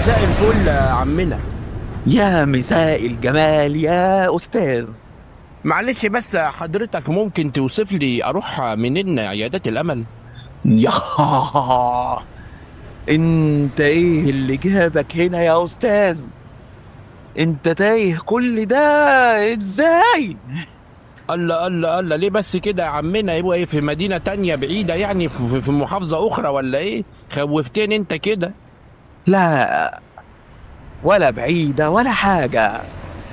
مساء الفل يا عمنا. يا مساء الجمال يا أستاذ. معلش بس حضرتك ممكن توصف لي اروح منين عيادات الامل؟ يا انت ايه اللي جابك هنا يا أستاذ؟ انت تايه كل ده ازاي؟ الله الله الله، ليه بس كده يا عمنا؟ يبقى ايه، في مدينة تانية بعيدة يعني، في محافظة اخرى ولا ايه؟ خوفتني انت كده. لا، ولا بعيدة ولا حاجة.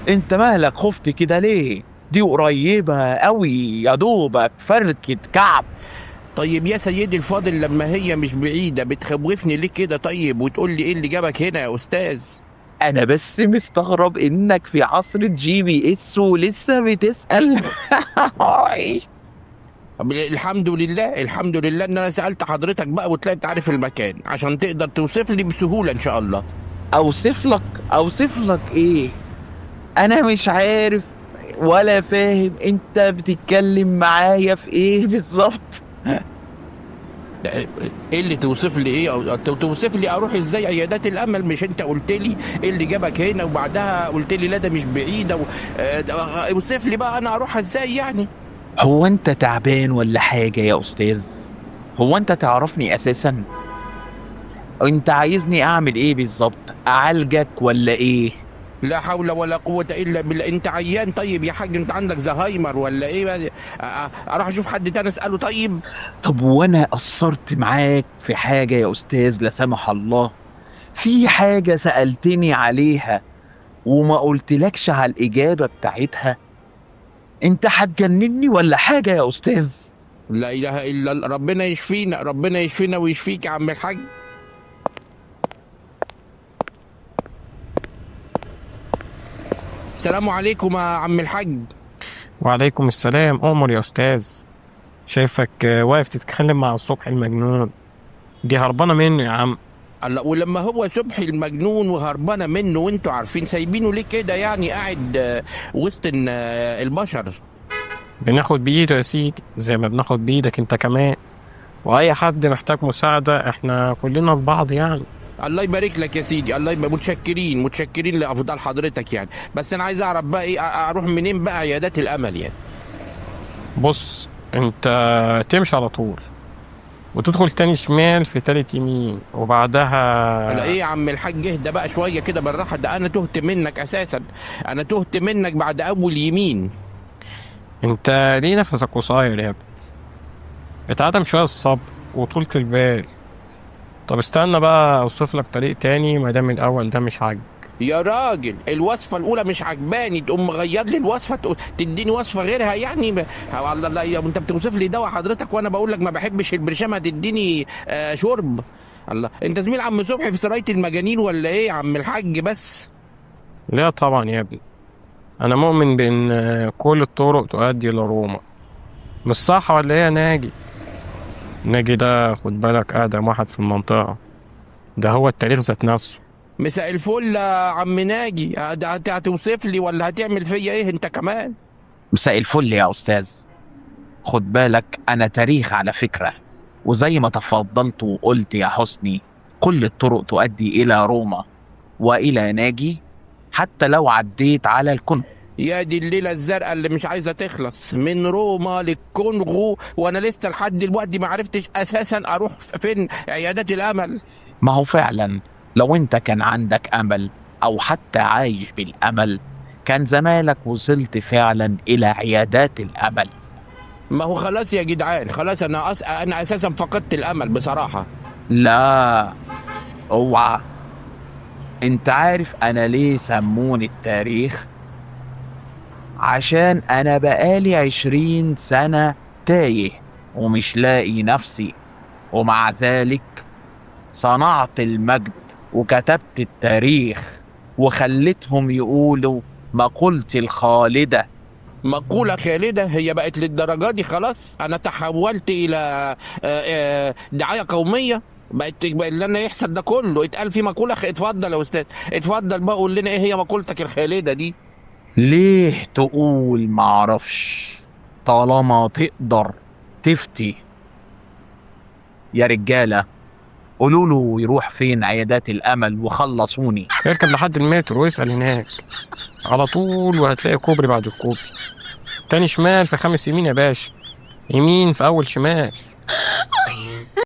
انت مالك خفت كده ليه؟ دي قريبة قوي، يا دوبك فركة كعب. طيب يا سيدي الفاضل، لما هي مش بعيدة بتخوفني ليه كده؟ طيب وتقول لي ايه اللي جابك هنا يا استاذ؟ انا بس مستغرب انك في عصر الجي بي اس ولسه بتسأل. طب الحمد لله الحمد لله ان انا سألت حضرتك بقى وطلعت عارف المكان عشان تقدر توصف لي بسهولة ان شاء الله. اوصف لك ايه؟ انا مش عارف ولا فاهم انت بتتكلم معايا في ايه بالظبط. ايه اللي توصف لي ايه، او توصف لي اروح ازاي عيادات الامل؟ مش انت قلت لي ايه اللي جابك هنا وبعدها قلت لي لا ده مش بعيده اوصف لي بقى انا اروح ازاي يعني؟ هو انت تعبان ولا حاجة يا استاذ؟ هو انت تعرفني اساسا؟ انت عايزني اعمل ايه بالظبط؟ اعالجك ولا ايه؟ لا حول ولا قوة إلا بالله. أنت عيان طيب يا حاج؟ أنت عندك زهايمر ولا إيه بقى؟ أروح أشوف حد تاني أسأله طيب؟ طب وانا قصرت معاك في حاجة يا استاذ لا سمح الله؟ في حاجة سألتني عليها وما قلتلكش على الإجابة بتاعتها؟ انت هتجنني ولا حاجة يا استاذ؟ لا إله إلا الله، ربنا يشفينا ربنا يشفينا ويشفيك يا عم الحاج. السلام عليكم يا عم الحاج. وعليكم السلام. أؤمر يا أستاذ. شايفك واقف تتكلم مع الصبح المجنون. دي هربانة منه يا عم. الله، ولما هو صبحي المجنون وهربانه منه وانتوا عارفين سايبينه ليه كده يعني قاعد وسط البشر؟ بناخد بإيده يا سيدي زي ما بناخد بإيدك أنت كمان، وأي حد محتاج مساعدة إحنا كلنا في بعض يعني. الله يبارك لك يا سيدي، الله يبارك، متشكرين متشكرين لافضال حضرتك يعني. بس انا عايز اعرف بقى ايه، اروح منين بقى عيادات الامل يعني؟ بص أنت، تمشي على طول وتدخل تاني شمال في تالت يمين على وبعدها. ايه يا عم الحاج؟ اهدى بقى شويه كده بالراحه، ده انا تهت منك اساسا. انا تهت منك بعد اول يمين. أنت ليه نفسك قصير يا ابني؟ اتعدم شوية الصبر وطولة البال. طب استنى بقى أوصف لك طريق تاني مادام الأول ده مش عاجبك. يا راجل الوصفة الأولى مش عجباني، تقوم مغير لي الوصفة، تديني وصفة غيرها يعني والله لا أنت بتوصف لي دواء حضرتك وأنا بقول لك ما بحبش البرشام، هتديني شرب؟ الله، أنت زميل عم صبحي في سراية المجانين ولا إيه يا عم الحاج بس؟ لا طبعا يا ابني، أنا مؤمن بإن كل الطرق تؤدي إلى روما. مش صح ولا إيه يا ناجي؟ ناجي ده خد بالك أقدم واحد في المنطقة، ده هو التاريخ ذات نفسه. مساء الفل يا عم ناجي، هتوصف لي ولا هتعمل فيا إيه أنت كمان؟ مساء الفل يا أستاذ. خد بالك أنا تاريخ على فكرة، وزي ما تفضلت وقلت يا حسني، كل الطرق تؤدي إلى روما وإلى ناجي، حتى لو عديت على الكنغ. يا دي الليلة الزرقاء اللي مش عايزة تخلص، من روما للكونغو وانا لسه لحد دلوقتي ما عرفتش اساسا اروح فين عيادات الامل. ما هو فعلا لو أنت كان عندك أمل أو حتى عايش بالأمل، كان زمانك وصلت فعلا إلى عيادات الأمل. ما هو خلاص يا جدعان، خلاص انا اساسا فقدت الامل بصراحة. لا، اوعى. انت عارف انا ليه سموني التاريخ؟ عشان انا بقالي 20 سنة تايه ومش لاقي نفسي، ومع ذلك صنعت المجد وكتبت التاريخ وخلتهم يقولوا مقولتي الخالدة. مقولة خالدة؟ هي بقت للدرجة دي؟ خلاص انا تحولت الى دعاية قومية؟ بقى اللي انا يحصل ده كله اتقال في مقولة اتفضل يا استاذ، اتفضل بقى قول لنا ايه هي مقولتك الخالدة دي. ليه تقول معرفش طالما تقدر تفتي؟ يا رجالة، قولوا له يروح فين عيادات الامل وخلصوني. اركب لحد المترو واسأل هناك على طول، وهتلاقي كوبري بعد الكوبري، تاني شمال في 5 يمين يا باشا، يمين في أول شمال.